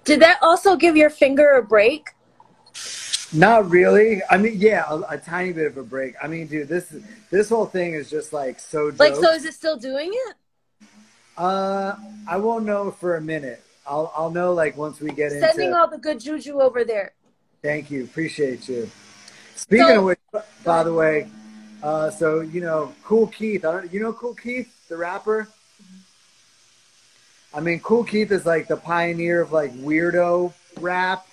Did that also give your finger a break? Not really. I mean, yeah, a tiny bit of a break. I mean, dude, this whole thing is just like so Like, so jokes. is it still doing it? Uh, I won't know for a minute. I'll know like once we get Sending into. all the good juju over there. Thank you, appreciate you. Speaking of So, which, go by ahead. the way, so Cool Keith. I don't, Cool Keith, the rapper. I mean, Cool Keith is like the pioneer of like weirdo rap.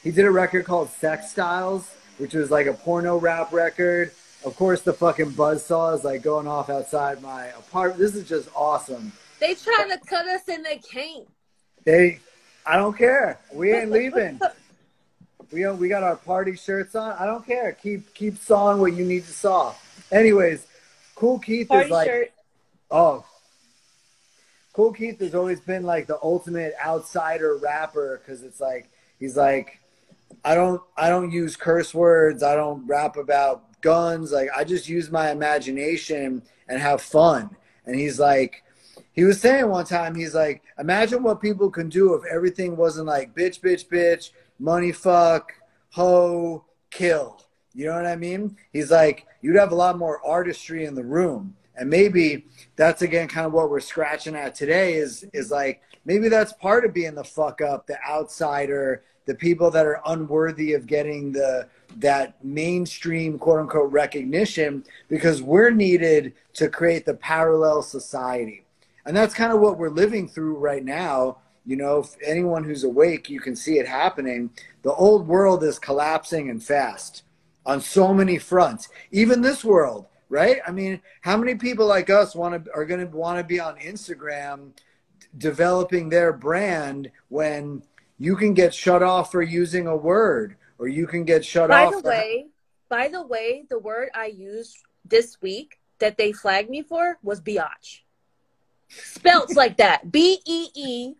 He did a record called Sex Styles, which was like a porno rap record. Of course, the fucking buzzsaw is like going off outside my apartment. This is just awesome. They trying to cut us and they can't. They, I don't care. We ain't leaving. We got our party shirts on. I don't care. Keep sawing what you need to saw. Anyways, Cool Keith is Party like, shirt. oh, Cool Keith has always been like the ultimate outsider rapper because it's like he's like I don't use curse words. I don't rap about guns. Like I just use my imagination and have fun. And he's like he was saying one time, he's like, imagine what people can do if everything wasn't like bitch, bitch, bitch, money, fuck, hoe, kill. You know what I mean? He's like, you'd have a lot more artistry in the room. And maybe that's again kind of what we're scratching at today is like maybe that's part of being the fuck up, the outsider, the people that are unworthy of getting that mainstream quote unquote recognition because we're needed to create the parallel society. And that's kind of what we're living through right now. You know, if anyone who's awake, you can see it happening. The old world is collapsing and fast on so many fronts. Even this world, right? I mean, how many people like us are going to want to be on Instagram developing their brand when you can get shut off for using a word or you can get shut By off the for way, the word I used this week that they flagged me for was biatch. Spelt like that. Beeyotch.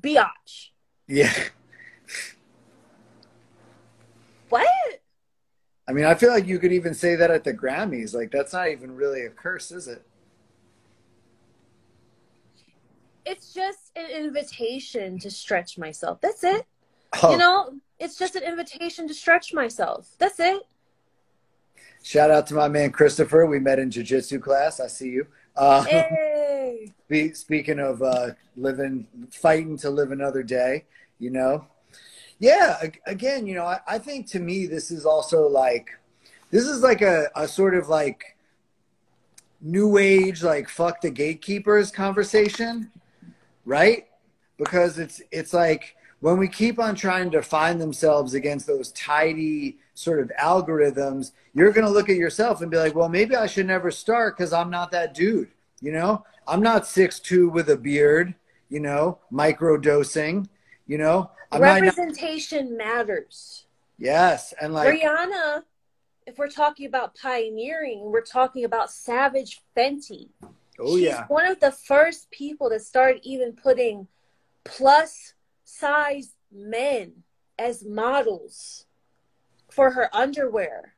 Biatch. yeah. What? I mean, I feel like you could even say that at the Grammys. Like, that's not even really a curse, is it? It's just an invitation to stretch myself. That's it. You Oh, know, it's just an invitation to stretch myself. That's it. shout out to my man Christopher. We met in jiu-jitsu class. I see you. Hey. Speaking of fighting to live another day, you know? Yeah, again, I think to me, this is also like, this is like a sort of like new age, like fuck the gatekeepers conversation, right? Because it's like when we keep on trying to find themselves against those tidy sort of algorithms, you're going to look at yourself and be like, well, maybe I should never start because I'm not that dude. I'm not 6'2" with a beard, micro dosing, I might not. Representation matters. Yes. And like, Rihanna, if we're talking about pioneering, we're talking about Savage Fenty. oh She's yeah. one of the first people that started even putting plus size men as models for her underwear.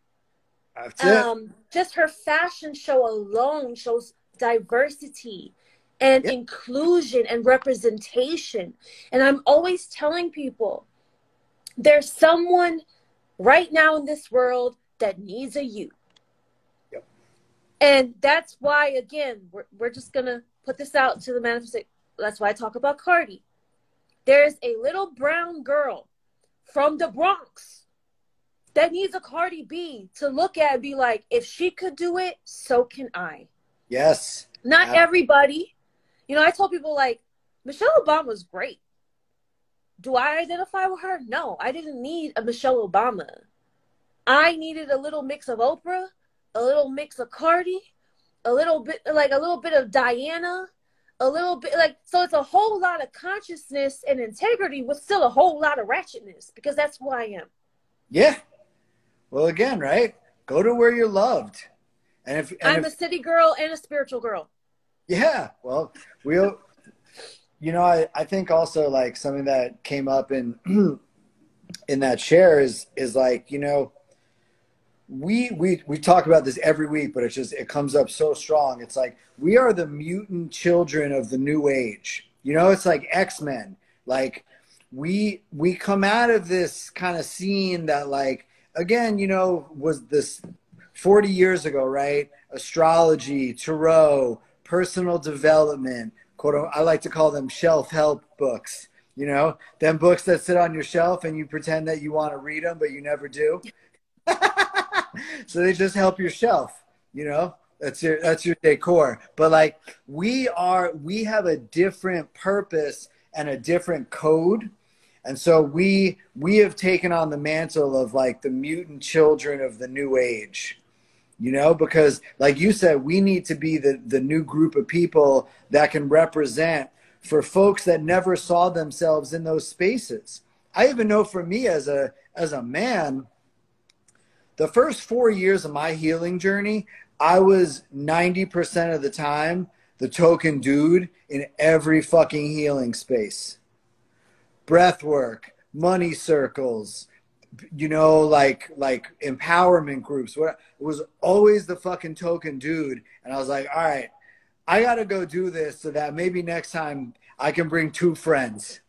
That's it. Just her fashion show alone shows diversity and Yeah. inclusion and representation. And I'm always telling people there's someone right now in this world that needs a you. Yep. And that's why, again, we're just going to put this out to the manifestation. That's why I talk about Cardi. There's a little brown girl from the Bronx that needs a Cardi B to look at and be like, if she could do it, so can I. Yes. Not everybody. I told people like, Michelle Obama's great. Do I identify with her? No, I didn't need a Michelle Obama. I needed a little mix of Oprah, a little mix of Cardi, a little bit of Diana, a little bit so it's a whole lot of consciousness and integrity with still a whole lot of ratchetness because that's who I am. Yeah. Well, again, right? Go to where you're loved. I'm a city girl and a spiritual girl. Yeah. Well, I think also like something that came up in in that share is like, we talk about this every week, but it comes up so strong. It's like we are the mutant children of the new age. You know, it's like X-Men. Like we come out of this kind of scene that, like, again, you know, was this 40 years ago, right? Astrology, tarot, personal development, I like to call them shelf help books. You know, them books that sit on your shelf and you pretend that you want to read them, but you never do. So they just help your shelf, you know, that's your decor. But like we have a different purpose and a different code. And so we have taken on the mantle of like the mutant children of the new age, you know, because like you said, we need to be the new group of people that can represent for folks that never saw themselves in those spaces. I even know for me as a man, the first 4 years of my healing journey, I was 90% of the time the token dude in every fucking healing space. Breath work, money circles, you know, like empowerment groups. It was always the fucking token dude. And I was like, all right, I got to go do this so that maybe next time I can bring 2 friends.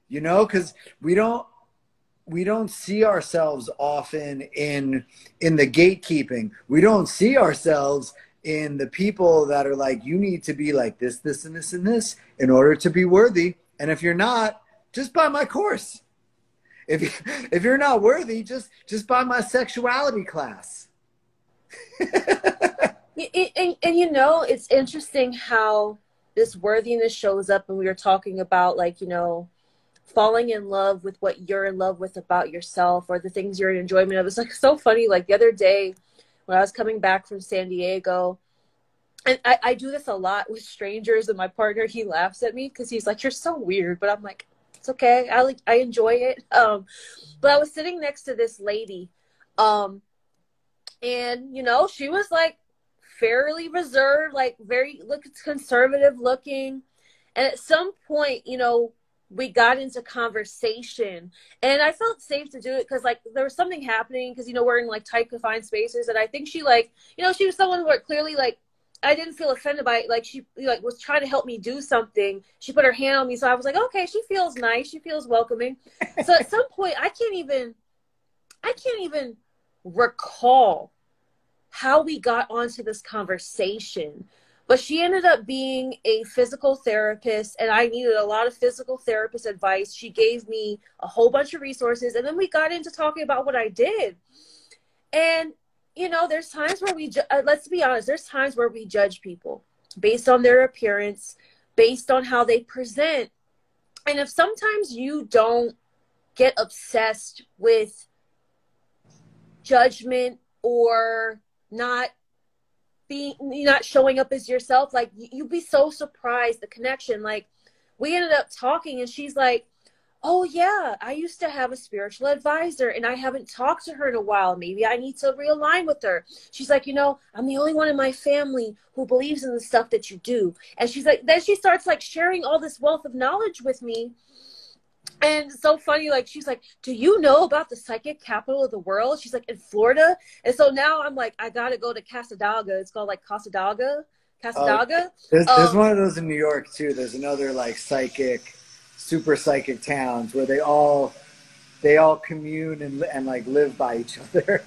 You know, because we don't see ourselves often in the gatekeeping. We don't see ourselves in the people that are like, you need to be like this, this, and this, and this in order to be worthy. And if you're not, just buy my course. If you're not worthy, just buy my sexuality class. And you know, it's interesting how this worthiness shows up when we were talking about, like, you know, falling in love with what you're in love with about yourself or the things you're in enjoyment of. It's like so funny. Like the other day when I was coming back from San Diego, and I do this a lot with strangers, and my partner, he laughs at me because he's like, you're so weird. But I'm like, it's okay. I enjoy it. But I was sitting next to this lady, and, you know, she was like fairly reserved, like very conservative looking. And at some point, you know, we got into conversation, and I felt safe to do it because like there was something happening because, you know, we're in like tight confined spaces, and I think she, like, you know, she was someone who clearly, like, I didn't feel offended by it. Like she like was trying to help me do something. She put her hand on me, so I was like, okay, she feels nice, she feels welcoming. So at some point I can't even recall how we got onto this conversation. But she ended up being a physical therapist, and I needed a lot of physical therapist advice. She gave me a whole bunch of resources, and then we got into talking about what I did. And, you know, there's times where let's be honest, there's times where we judge people based on their appearance, based on how they present. And if sometimes you don't get obsessed with judgment or not showing up as yourself, like you'd be so surprised the connection. Like we ended up talking, and she's like, oh yeah, I used to have a spiritual advisor and I haven't talked to her in a while. Maybe I need to realign with her. She's like, you know, I'm the only one in my family who believes in the stuff that you do. And she's like, then she starts like sharing all this wealth of knowledge with me. And so funny, like, she's like, do you know about the psychic capital of the world? She's like, in Florida. And so now I'm like, I got to go to Cassadaga. It's called like Cassadaga. There's one of those in New York too. There's another like super psychic towns where they all commune and like live by each other.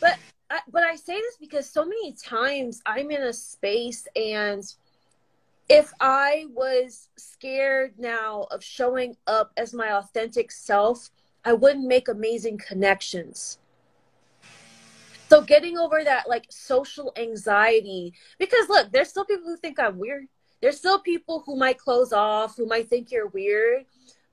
But I say this because so many times I'm in a space, and if I was scared now of showing up as my authentic self, I wouldn't make amazing connections. So getting over that like social anxiety, because look, there's still people who think I'm weird. There's still people who might close off, who might think you're weird.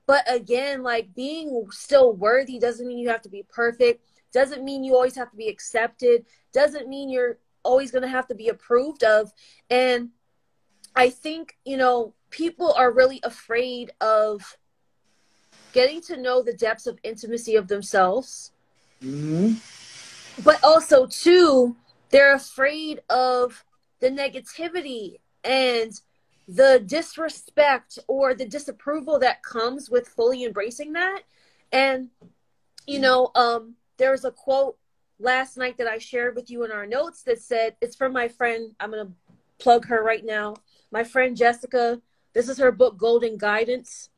But again, like being still worthy doesn't mean you have to be perfect. Doesn't mean you always have to be accepted. Doesn't mean you're always going to have to be approved of. And I think, you know, people are really afraid of getting to know the depths of intimacy of themselves. Mm-hmm. But also, too, they're afraid of the negativity and the disrespect or the disapproval that comes with fully embracing that. And, you know, there was a quote last night that I shared with you in our notes that said, it's from my friend, I'm going to plug her right now, my friend Jessica. This is her book, Golden Guidance.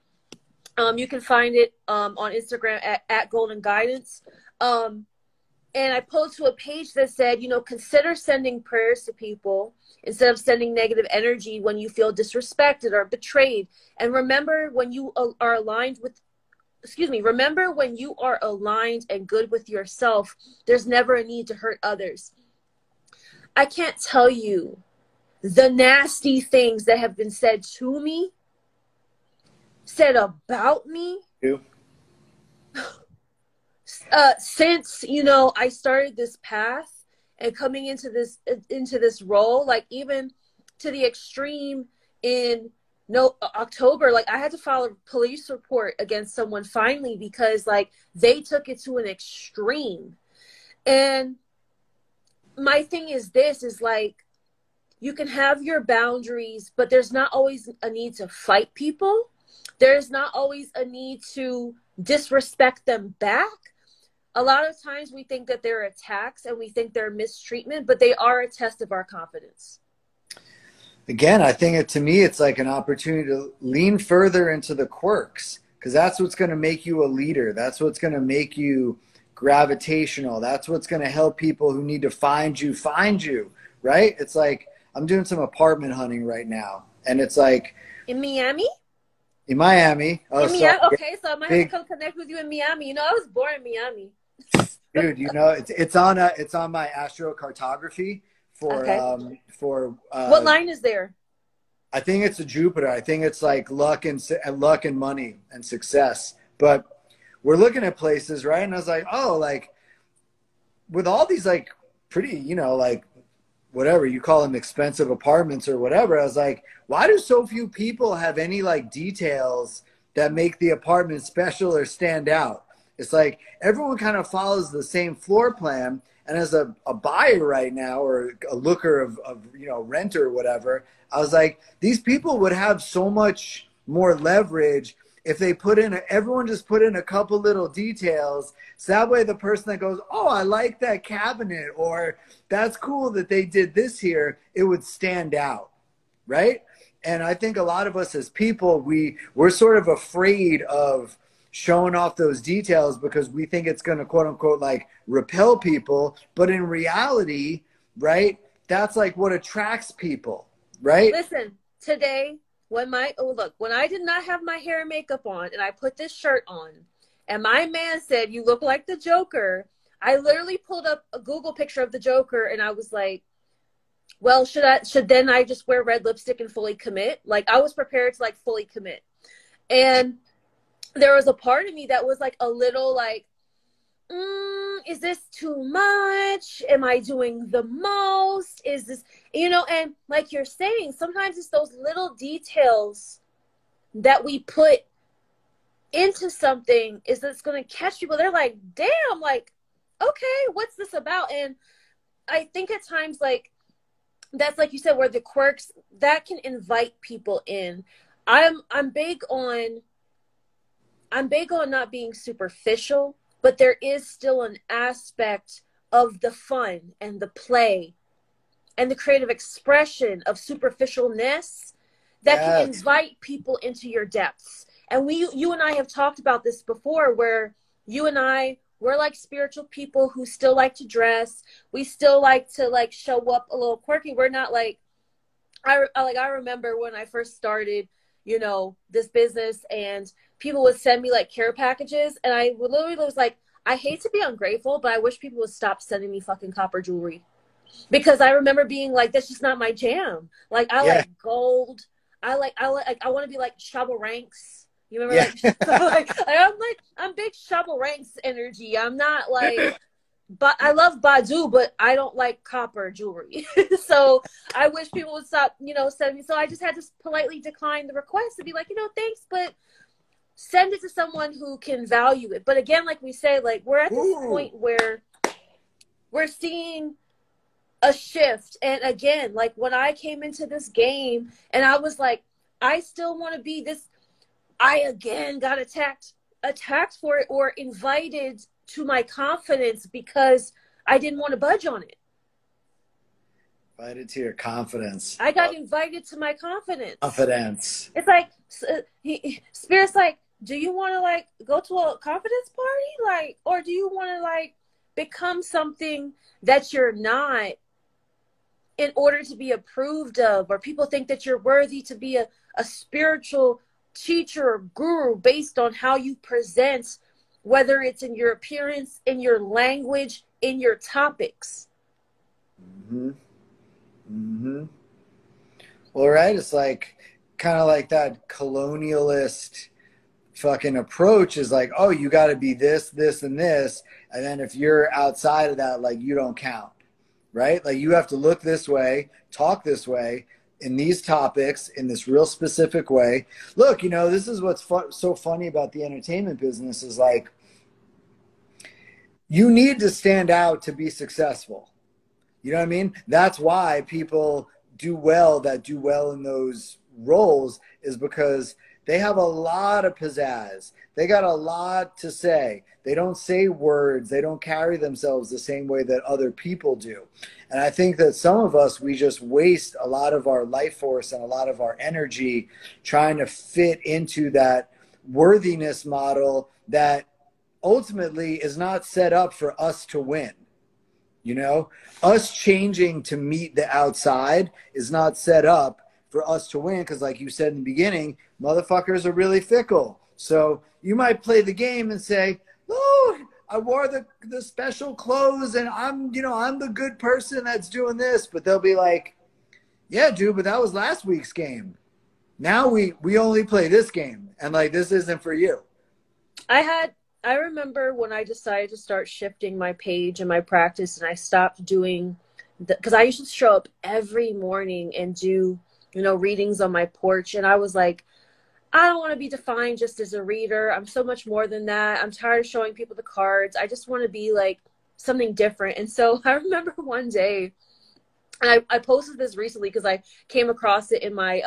You can find it on Instagram at Golden Guidance. And I posted to a page that said, you know, consider sending prayers to people instead of sending negative energy when you feel disrespected or betrayed. And remember when you are aligned with, remember when you are aligned and good with yourself, there's never a need to hurt others. I can't tell you the nasty things that have been said to me, said about me. You. Since, you know, I started this path and coming into this role, like even to the extreme in October, like I had to file a police report against someone finally because like they took it to an extreme. And my thing is this is like, you can have your boundaries, but there's not always a need to fight people. There's not always a need to disrespect them back. A lot of times we think that they're attacks and we think they're mistreatment, but they are a test of our confidence. Again, I think to me, it's like an opportunity to lean further into the quirks, because that's what's going to make you a leader. That's what's going to make you gravitational. That's what's going to help people who need to find you, right? It's like, I'm doing some apartment hunting right now. And it's like. In Miami? In Miami. Oh, in Miami? Okay, so I might have to come connect with you in Miami. You know, I was born in Miami. Dude, you know, it's on my astrocartography for okay. What line is there? I think it's a Jupiter. I think it's like luck and money and success. But we're looking at places, right? And I was like, oh, like with all these like pretty, you know, like whatever you call them, expensive apartments or whatever. I was like, why do so few people have any like details that make the apartment special or stand out? It's like everyone kind of follows the same floor plan. And as a buyer right now, or a looker of you know, renter or whatever, I was like, these people would have so much more leverage if they everyone just put in a couple little details. So that way the person that goes, oh, I like that cabinet, or that's cool that they did this here, it would stand out, right? And I think a lot of us as people, we're sort of afraid of showing off those details because we think it's going to quote unquote like repel people. But in reality, right, that's like what attracts people, right? Listen, today when I did not have my hair and makeup on and I put this shirt on and my man said, you look like the Joker, I literally pulled up a Google picture of the Joker and I was like, well, should then I just wear red lipstick and fully commit? Like I was prepared to like fully commit. And there was a part of me that was like a little like, is this too much? Am I doing the most? Is this, you know, and like you're saying, sometimes it's those little details that we put into something is that's going to catch people. They're like, damn, like, okay, what's this about? And I think at times, like, that's like you said, where the quirks that can invite people in. I'm big on not being superficial, but there is still an aspect of the fun and the play and the creative expression of superficialness that can invite people into your depths. And you and I have talked about this before, where you and I, we're like spiritual people who still like to dress. We still like to like show up a little quirky. We're not like, I remember when I first started, you know, this business, and people would send me like care packages, and I literally was like, I hate to be ungrateful, but I wish people would stop sending me fucking copper jewelry, because I remember being like, that's just not my jam. Like I like gold. I want to be like Shabba Ranks. You remember I'm big Shabba Ranks energy. I'm not like, but I love Badu, but I don't like copper jewelry. So I wish people would stop, you know, sending me. So I just had to politely decline the request to be like, you know, thanks, but send it to someone who can value it. But again, like we say, like we're at this point where we're seeing a shift. And again, like when I came into this game and I was like, I still want to be this, I again got attacked for it, or invited to my confidence because I didn't want to budge on it. Invited to your confidence. I got invited to my confidence. Confidence. It's like Spirit's like, do you want to like go to a confidence party, like, or do you want to like become something that you're not in order to be approved of, or people think that you're worthy to be a spiritual teacher or guru based on how you present, whether it's in your appearance, in your language, in your topics. Mm-hmm. Mm-hmm. Well, right. It's like kind of like that colonialist fucking approach is like, oh, you got to be this, this, and this. And then if you're outside of that, like you don't count, right? Like you have to look this way, talk this way in these topics in this real specific way. Look, you know, this is what's so funny about the entertainment business is like, you need to stand out to be successful. You know what I mean? That's why people do well that do well in those roles is because they have a lot of pizzazz. They got a lot to say. They don't say words. They don't carry themselves the same way that other people do. And I think that some of us, we just waste a lot of our life force and a lot of our energy trying to fit into that worthiness model that ultimately is not set up for us to win. You know, us changing to meet the outside is not set up for us to win because, like you said in the beginning, motherfuckers are really fickle. So you might play the game and say, "Oh, I wore the special clothes and I'm the good person that's doing this." But they'll be like, "Yeah, dude, but that was last week's game. Now we only play this game, and like this isn't for you." I remember when I decided to start shifting my page and my practice, and I stopped doing because I used to show up every morning and do, readings on my porch. And I was like, I don't want to be defined just as a reader. I'm so much more than that. I'm tired of showing people the cards. I just want to be like something different. And so I remember one day, and I posted this recently because I came across it in my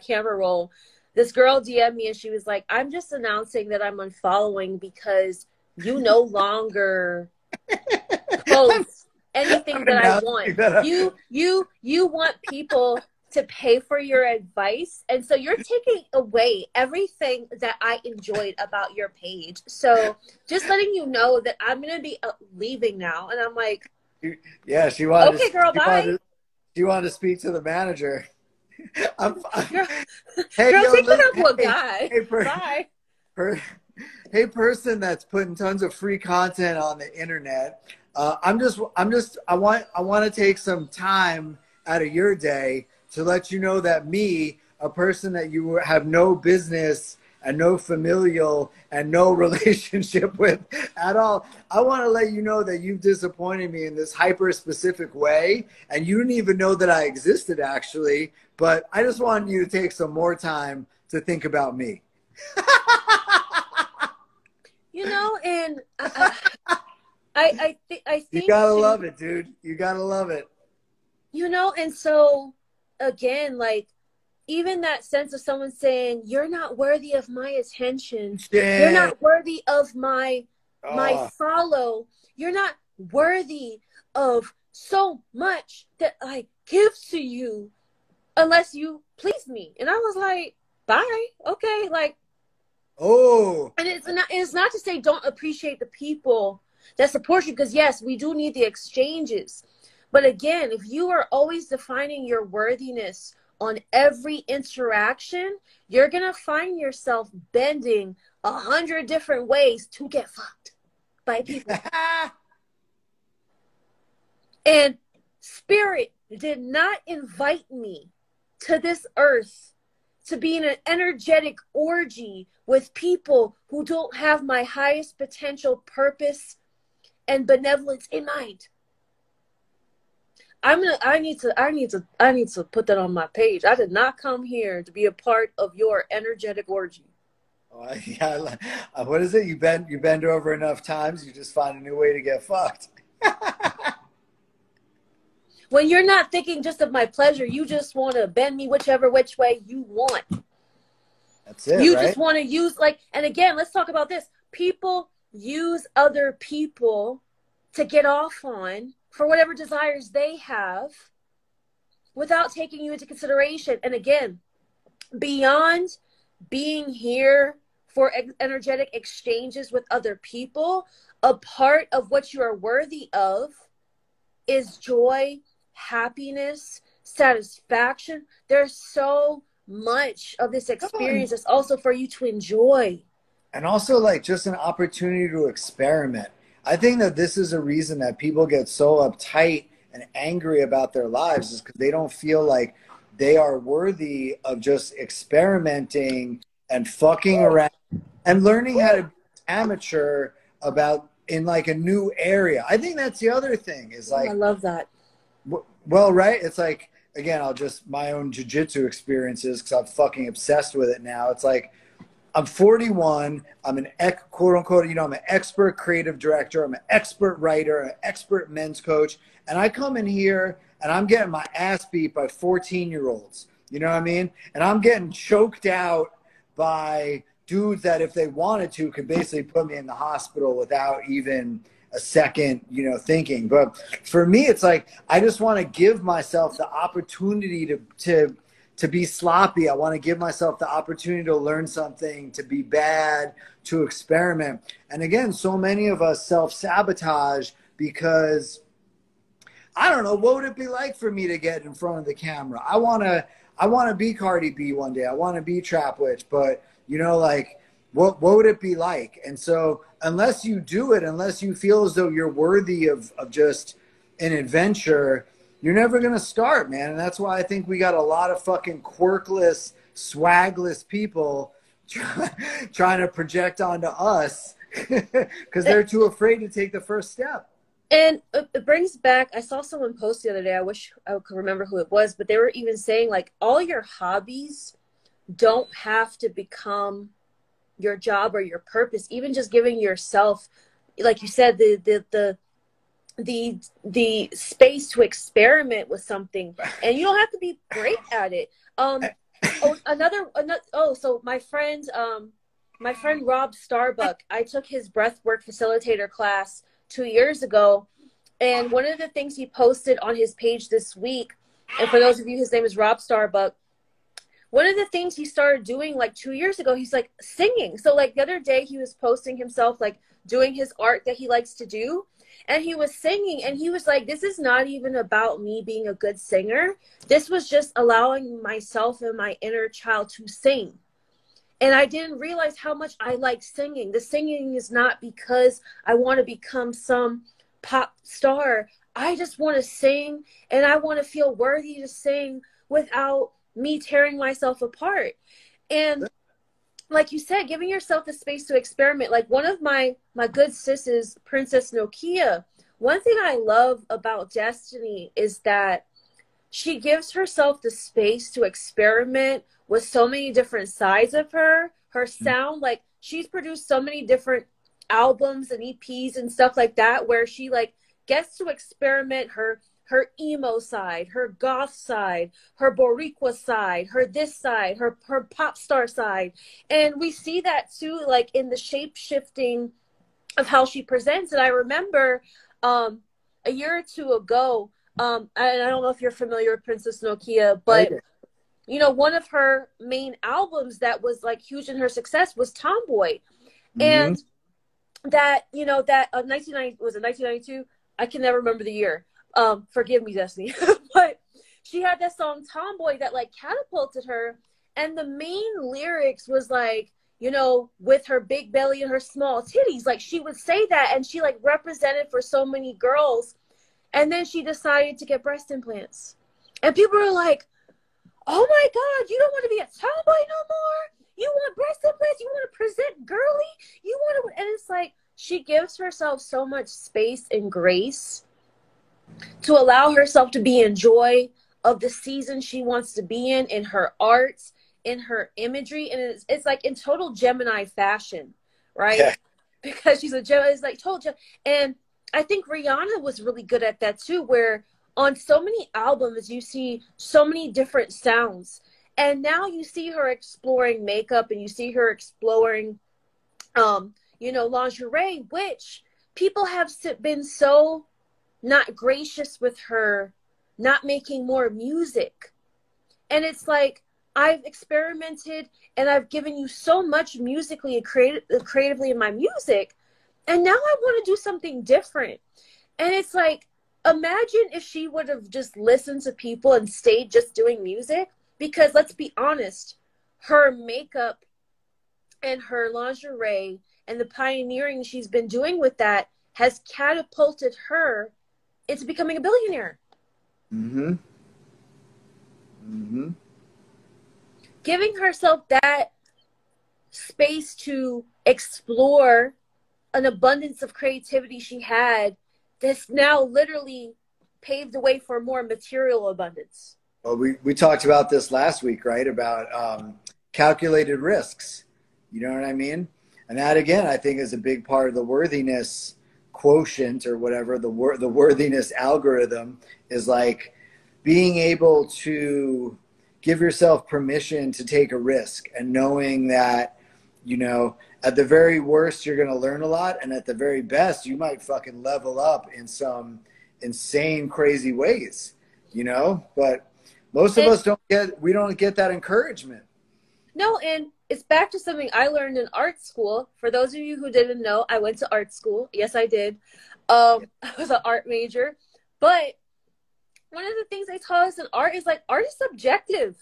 camera roll. This girl DM'd me and she was like, I'm just announcing that I'm unfollowing because you no longer post anything that I want. You want people to pay for your advice. And so you're taking away everything that I enjoyed about your page. So just letting you know that I'm going to be leaving now. And I'm like, yeah, she wanted okay, girl, bye. She wanted to speak to the manager. Girl, take it up with a guy. Bye. Hey, person that's putting tons of free content on the internet. I want to take some time out of your day to let you know that me, a person that you have no business and no familial and no relationship with at all, I want to let you know that you've disappointed me in this hyper specific way, and you didn't even know that I existed actually, but I just wanted you to take some more time to think about me. And I think you gotta love it, dude. You gotta love it. And so again, like, even that sense of someone saying, you're not worthy of my attention. Yeah. You're not worthy of my follow. You're not worthy of so much that I give to you unless you please me. And I was like, bye. Okay. Like, and it's not to say don't appreciate the people that support you, because yes, we do need the exchanges. But again, if you are always defining your worthiness on every interaction, you're going to find yourself bending 100 different ways to get fucked by people. And Spirit did not invite me to this earth to be in an energetic orgy with people who don't have my highest potential purpose and benevolence in mind. I need to put that on my page. I did not come here to be a part of your energetic orgy. Oh, yeah. What is it? You bend over enough times, you just find a new way to get fucked. When you're not thinking just of my pleasure, you just want to bend me which way you want. That's it. You right? just want to use and again, let's talk about this. People use other people to get off on for whatever desires they have. without taking you into consideration. And again, beyond being here for energetic exchanges with other people, a part of what you are worthy of is joy, happiness, satisfaction. There's so much of this experience that's also for you to enjoy. And also, like, just an opportunity to experiment. I think that this is a reason that people get so uptight and angry about their lives, is because they don't feel like they are worthy of just experimenting and fucking around and learning how to be amateur about in like a new area. I think that's the other thing is like, I love that. Well, right. It's like, again, I'll just my own jiu-jitsu experiences, because I'm fucking obsessed with it now. It's like, I'm 41. I'm an quote unquote, I'm an expert creative director. I'm an expert writer, an expert men's coach. And I come in here and I'm getting my ass beat by 14-year-olds. You know what I mean? And I'm getting choked out by dudes that, if they wanted to, could basically put me in the hospital without even a second, thinking. But for me, it's like, I just want to give myself the opportunity to be sloppy. I want to give myself the opportunity to learn something, to be bad, to experiment. And again, so many of us self-sabotage because, I don't know, what would it be like for me to get in front of the camera? I want to be Cardi B one day. I want to be Trap Witch, but like, what would it be like? And so unless you do it, unless you feel as though you're worthy of just an adventure, you're never going to start, man. And that's why I think we got a lot of fucking quirkless, swagless people trying to project onto us because they're too afraid to take the first step. And it brings back, I saw someone post the other day, I wish I could remember who it was, but they were even saying, like, all your hobbies don't have to become your job or your purpose. Even just giving yourself, like you said, the space to experiment with something, and you don't have to be great at it. So my friend Rob Starbuck, I took his breathwork facilitator class 2 years ago, and one of the things he posted on his page this week, and for those of you, his name is Rob Starbuck. One of the things he started doing like 2 years ago, he's like singing. So like the other day he was posting himself like doing his art that he likes to do. And he was singing, and he was like, this is not even about me being a good singer. This was just allowing myself and my inner child to sing. And I didn't realize how much I like singing. The singing is not because I want to become some pop star. I just want to sing, and I want to feel worthy to sing without me tearing myself apart. And like you said, giving yourself the space to experiment. Like one of my good sisters, Princess Nokia, one thing I love about Destiny is that she gives herself the space to experiment with so many different sides of her sound. Like she's produced so many different albums and EPs and stuff like that, where she like gets to experiment her emo side, her goth side, her Boricua side, her this side, her pop star side. And we see that too, like in the shape shifting of how she presents. And I remember a year or two ago, and I don't know if you're familiar with Princess Nokia, but one of her main albums that was like huge in her success was Tomboy. Mm-hmm. And that, that 1992, I can never remember the year. Forgive me, Destiny. But she had that song Tomboy that like catapulted her. And the main lyrics was like, with her big belly and her small titties, like she would say that, and she like represented for so many girls. And then she decided to get breast implants. And people were like, oh my God, you don't want to be a tomboy no more? You want breast implants? You want to present girly? You want to, and it's like, she gives herself so much space and grace to allow herself to be in joy of the season she wants to be in her arts, in her imagery. And it's like in total Gemini fashion, right? Yeah. Because she's a Gemini, it's like total Gemini. And I think Rihanna was really good at that too, where on so many albums, you see so many different sounds. And now you see her exploring makeup, and you see her exploring, lingerie, which people have been so not gracious with her not making more music. And it's like, I've experimented and I've given you so much musically and creatively in my music. And now I want to do something different. And it's like, imagine if she would have just listened to people and stayed just doing music. Because let's be honest, her makeup and her lingerie and the pioneering she's been doing with that has catapulted her into becoming a billionaire. Mm-hmm. Mm-hmm. Giving herself that space to explore an abundance of creativity she had that's now literally paved the way for more material abundance. Well, we talked about this last week, right? About calculated risks. You know what I mean? And that, again, I think is a big part of the worthiness quotient or whatever, the worthiness algorithm is like being able to give yourself permission to take a risk and knowing that, you know, at the very worst, you're going to learn a lot. And at the very best, you might fucking level up in some insane, crazy ways, you know, but most of us don't get that encouragement. No, and it's back to something I learned in art school. For those of you who didn't know, I went to art school. Yes, I did. I was an art major. But one of the things they taught us in art is like art is subjective.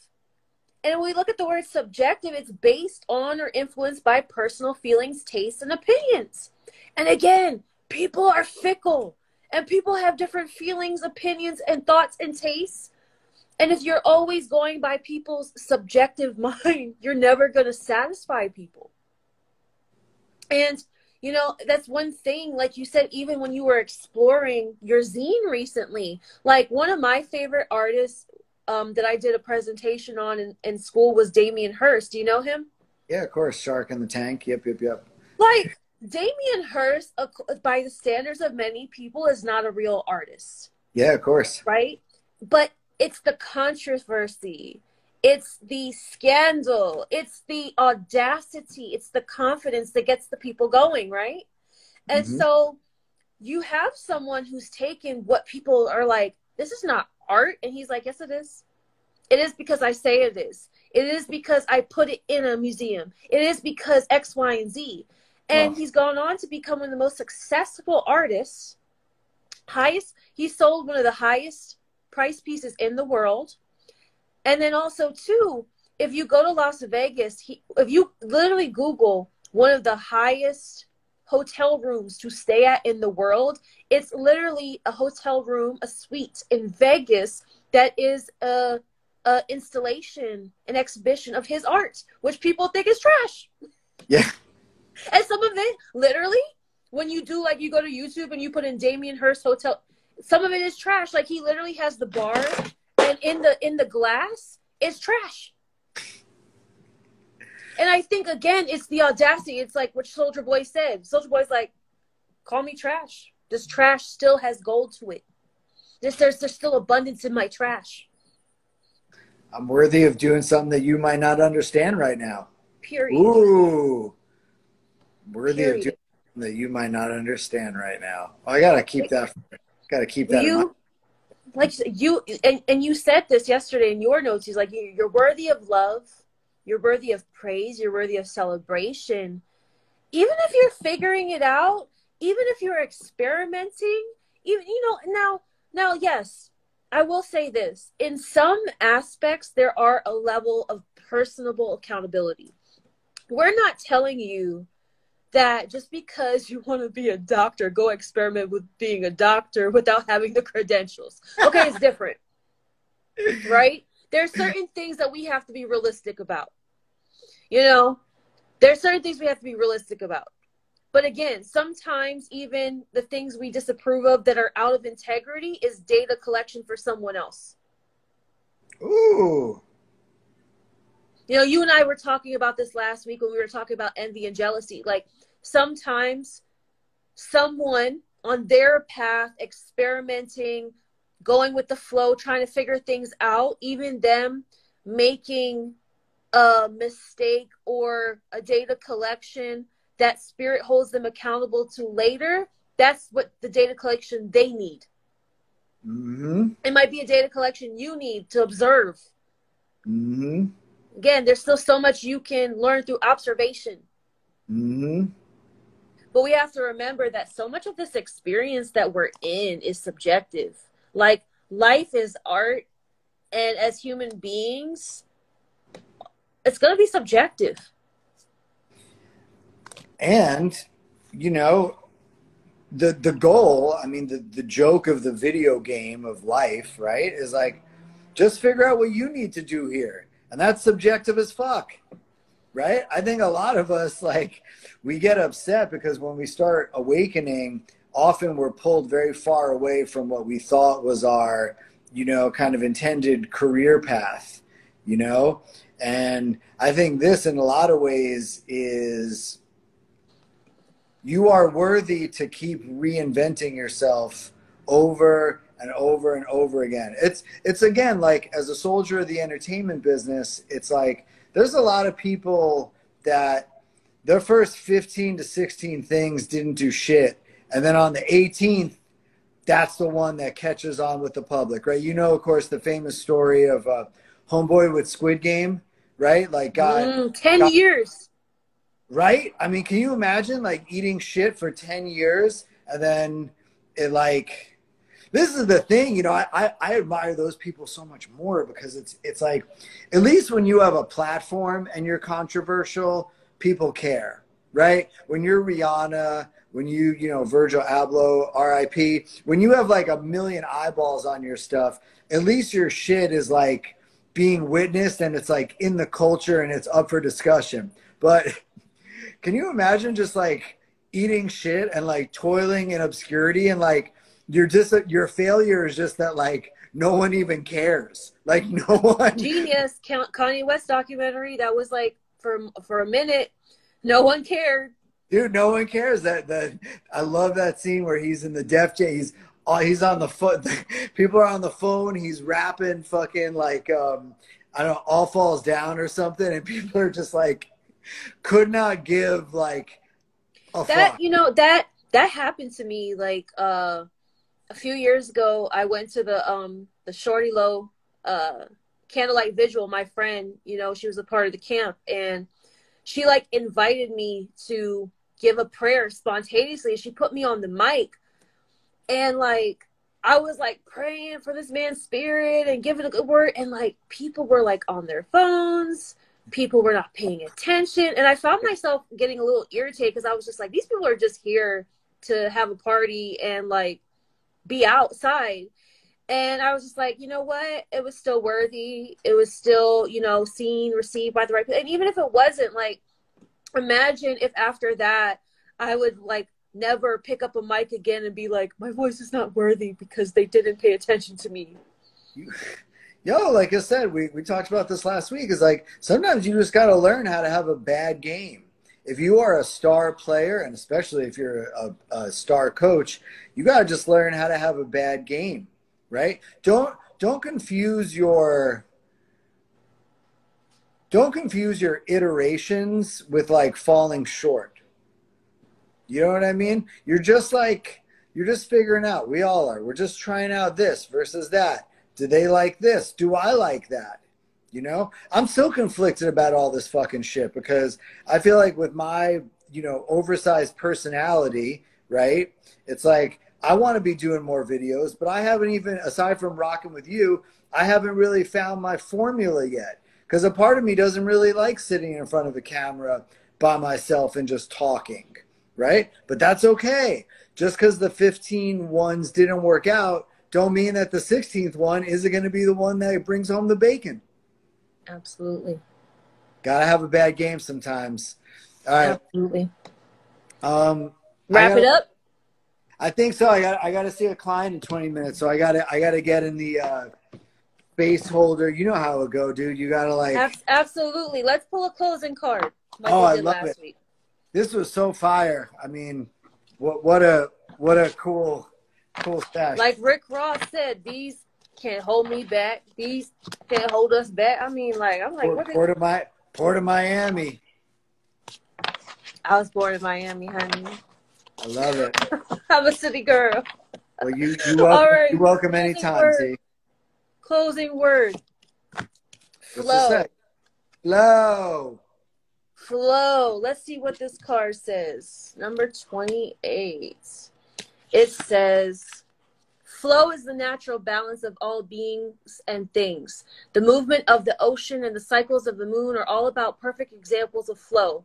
And when we look at the word subjective, it's based on or influenced by personal feelings, tastes, and opinions. And again, people are fickle. And people have different feelings, opinions, and thoughts and tastes. And if you're always going by people's subjective mind, you're never going to satisfy people. And, you know, that's one thing, like you said, even when you were exploring your zine recently, like one of my favorite artists that I did a presentation on in school was Damien Hirst. Do you know him? Yeah, of course. Shark in the Tank. Yep. Like, Damien Hirst, by the standards of many people, is not a real artist. Yeah, of course. Right? But it's the controversy, it's the scandal, it's the audacity, it's the confidence that gets the people going, right? And so you have someone who's taken what people are like, this is not art. And he's like, yes, it is. It is because I say it is. It is because I put it in a museum. It is because X, Y, and Z. And he's gone on to become one of the most successful artists. He sold one of the highest price pieces in the world. And then also too, if you go to Las Vegas, if you literally Google one of the highest hotel rooms to stay at in the world, it's literally a hotel room, a suite in Vegas that is a installation, an exhibition of his art, which people think is trash. Yeah. And some of it, literally, when you do, like, you go to YouTube and you put in Damien Hirst Hotel, some of it is trash. Like, he literally has the bar, and in the glass, it's trash. And I think, again, it's the audacity. It's like what Soulja Boy said. Soulja Boy's like, call me trash. This trash still has gold to it. There's still abundance in my trash. I'm worthy of doing something that you might not understand right now. Period. Ooh. Worthy of doing something that you might not understand right now. Oh, I gotta keep that. Gotta keep that in mind. Like you, and you said this yesterday in your notes. He's like, you're worthy of love. You're worthy of praise. You're worthy of celebration. Even if you're figuring it out, even if you're experimenting, even, you know, now, yes, I will say this. In some aspects, there are a level of personable accountability. We're not telling you that just because you want to be a doctor, go experiment with being a doctor without having the credentials. Okay, it's different, right? There's certain things that we have to be realistic about. You know, there's certain things we have to be realistic about. But again, sometimes even the things we disapprove of that are out of integrity is data collection for someone else. Ooh. You know, you and I were talking about this last week when we were talking about envy and jealousy. Like, sometimes someone on their path, experimenting, going with the flow, trying to figure things out, even them making a mistake or a data collection that spirit holds them accountable to later, that's what the data collection they need. Mm-hmm. It might be a data collection you need to observe. Mm-hmm. Again, there's still so much you can learn through observation. Mm-hmm. But we have to remember that so much of this experience that we're in is subjective. Like, life is art, and as human beings, it's going to be subjective. And, you know, the goal, I mean, the joke of the video game of life, right, is like, just figure out what you need to do here. And that's subjective as fuck, right? I think a lot of us, like, we get upset because when we start awakening, often we're pulled very far away from what we thought was our, you know, kind of intended career path, you know? And I think this, in a lot of ways, is you are worthy to keep reinventing yourself over and over and over again. It's again, like, as a soldier of the entertainment business, it's like there's a lot of people that their first 15 to 16 things didn't do shit. And then on the 18th, that's the one that catches on with the public, right? You know, of course, the famous story of Homeboy with Squid Game, right? Like, 10 years. Right? I mean, can you imagine, like, eating shit for 10 years and then it, like, this is the thing, you know, I admire those people so much more because it's like, at least when you have a platform and you're controversial, people care, right? When you're Rihanna, when you know, Virgil Abloh, RIP, when you have like 1 million eyeballs on your stuff, at least your shit is like being witnessed and it's like in the culture and it's up for discussion. But can you imagine just like eating shit and like toiling in obscurity and like your failure is just that like no one even cares. Like no one. Genius Kanye West documentary that was like for a minute, no one cared. Dude, no one cares. That I love that scene where he's in the Def Jam. He's on the phone. People are on the phone. He's rapping fucking like I don't know, All Falls Down or something, and people are just like could not give like a that fuck. You know that happened to me like a few years ago. I went to the Shorty Low candlelight vigil. My friend, you know, she was a part of the camp, and she like invited me to give a prayer spontaneously. She put me on the mic, and like I was like praying for this man's spirit and giving a good word, and like people were like on their phones, people were not paying attention, and I found myself getting a little irritated because I was just like, these people are just here to have a party and like be outside. And I was just like, you know what? It was still worthy. It was still, you know, seen, received by the right people. And even if it wasn't, like, imagine if after that I would like never pick up a mic again and be like, my voice is not worthy because they didn't pay attention to me. Yo, like I said, we talked about this last week. Is like sometimes you just got to learn how to have a bad game. If you are a star player, and especially if you're a star coach, you got to just learn how to have a bad game, right? Don't confuse your iterations with like falling short. You know what I mean? You're just figuring out. We all are. We're just trying out this versus that. Do they like this? Do I like that? You know, I'm so conflicted about all this fucking shit because I feel like with my, you know, oversized personality, right? It's like I want to be doing more videos, but I haven't even, aside from rocking with you, I haven't really found my formula yet. Because a part of me doesn't really like sitting in front of the camera by myself and just talking, right? But that's okay. Just because the 15 ones didn't work out, don't mean that the 16th one isn't going to be the one that brings home the bacon. Absolutely. Gotta have a bad game sometimes. All right. Absolutely. Wrap it up. I think so. I got to see a client in 20 minutes, so I gotta get in the base holder. You know how it go, dude. You gotta like. Absolutely. Let's pull a closing card. Like I love it. Week. This was so fire. I mean, what a cool stash. Like Rick Ross said, these can't hold me back. These can't hold us back. I mean, like, I'm like, Port of Miami. I was born in Miami, honey. I love it. I'm a city girl. Well, All right. you're welcome Closing anytime, word. T. Closing word. What's Flow. it say? Flow. Flow. Let's see what this card says. Number 28. It says, flow is the natural balance of all beings and things. The movement of the ocean and the cycles of the moon are all about perfect examples of flow.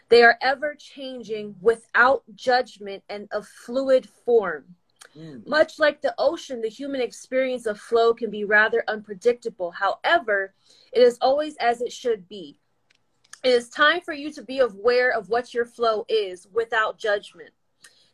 They are ever changing without judgment and of fluid form. Much like the ocean, the human experience of flow can be rather unpredictable. However, it is always as it should be. It is time for you to be aware of what your flow is without judgment.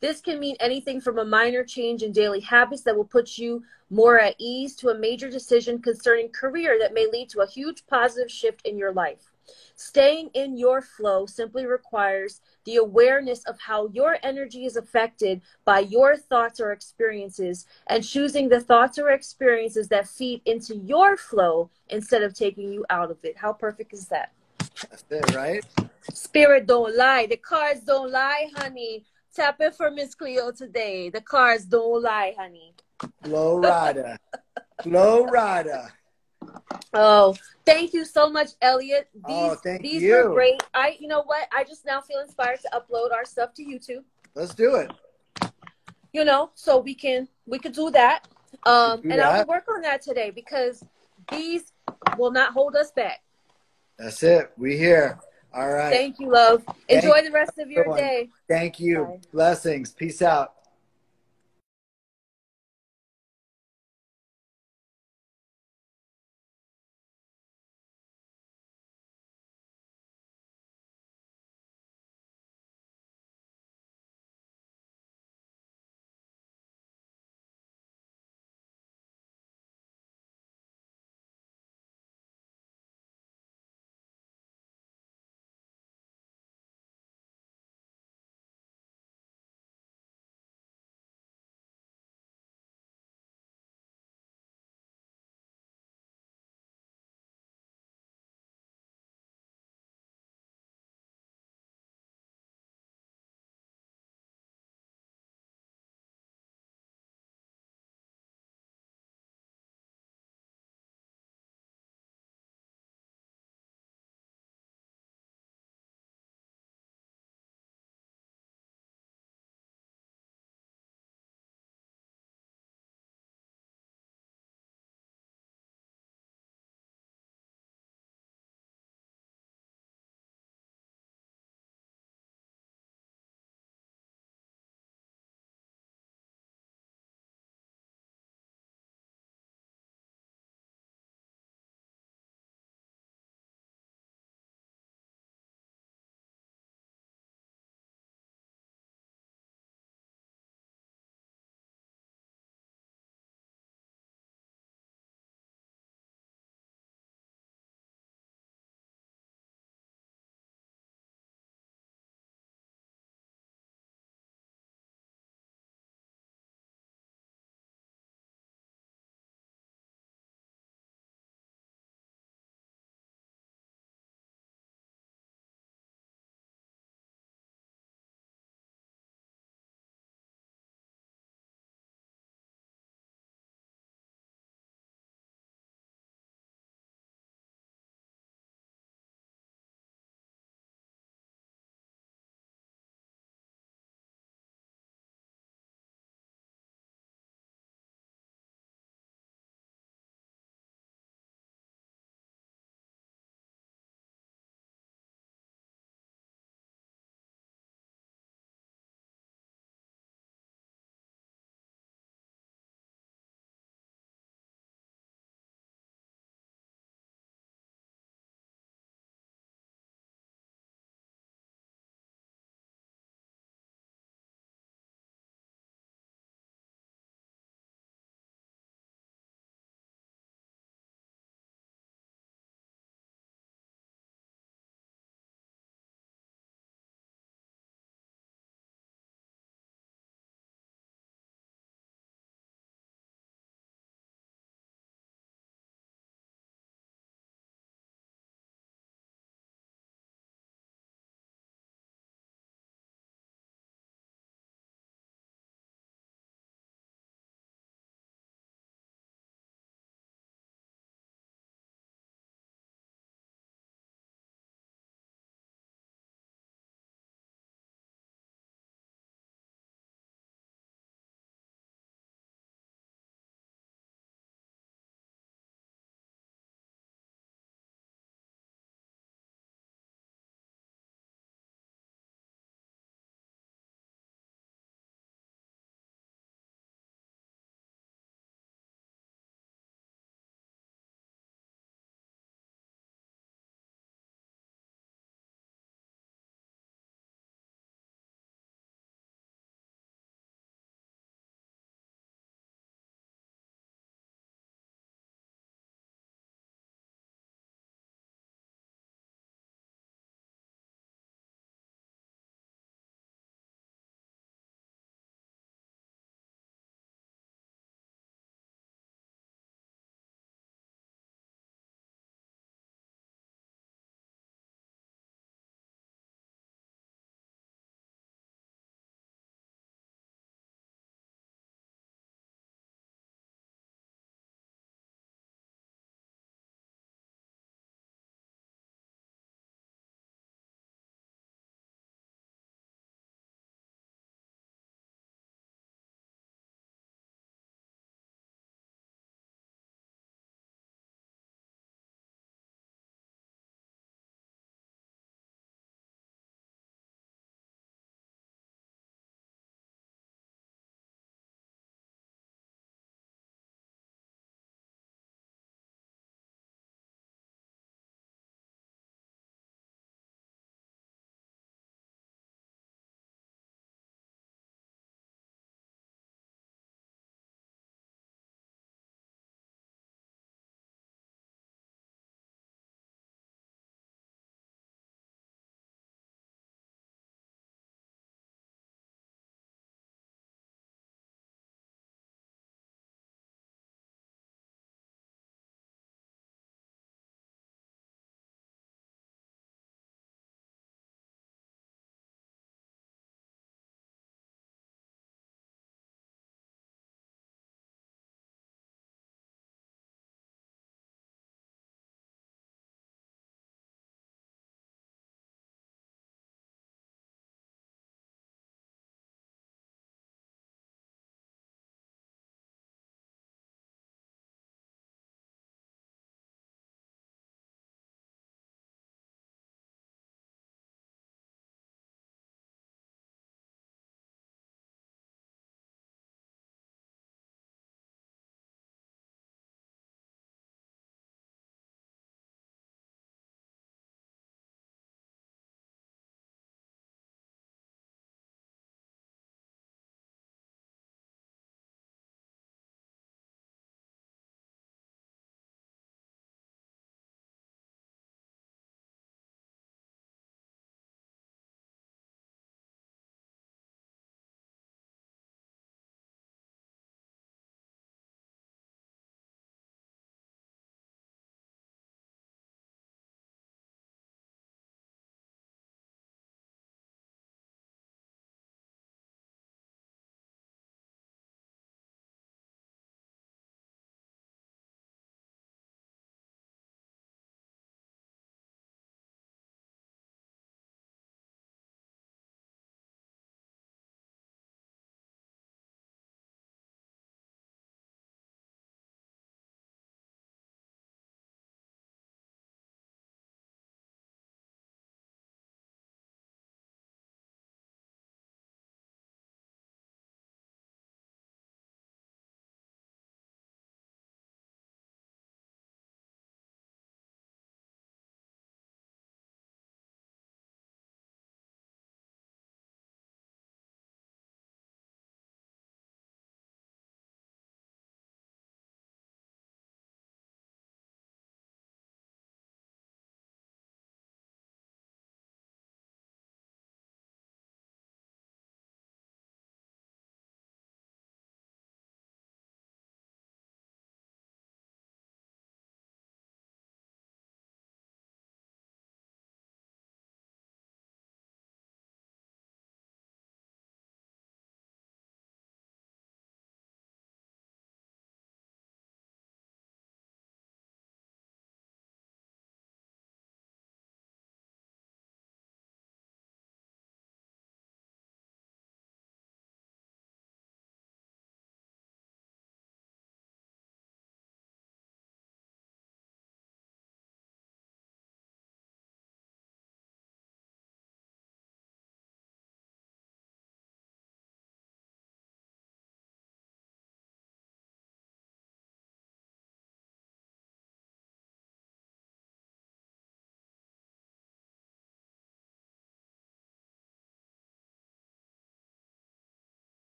This can mean anything from a minor change in daily habits that will put you more at ease to a major decision concerning career that may lead to a huge positive shift in your life. Staying in your flow simply requires the awareness of how your energy is affected by your thoughts or experiences and choosing the thoughts or experiences that feed into your flow instead of taking you out of it. How perfect is that? That's it, right? Spirit don't lie. The cards don't lie, honey. Tap in for Miss Cleo today. The cards don't lie, honey. Flow Rider. Flow Rider. Oh, thank you so much, Elliot. Thank These you. were great. You know what? I just now feel inspired to upload our stuff to YouTube. Let's do it. You know, so we could do that. I will work on that today because these will not hold us back. That's it. We here. All right. Thank you, love. Enjoy the rest of your day. Thank you. Bye. Blessings. Peace out.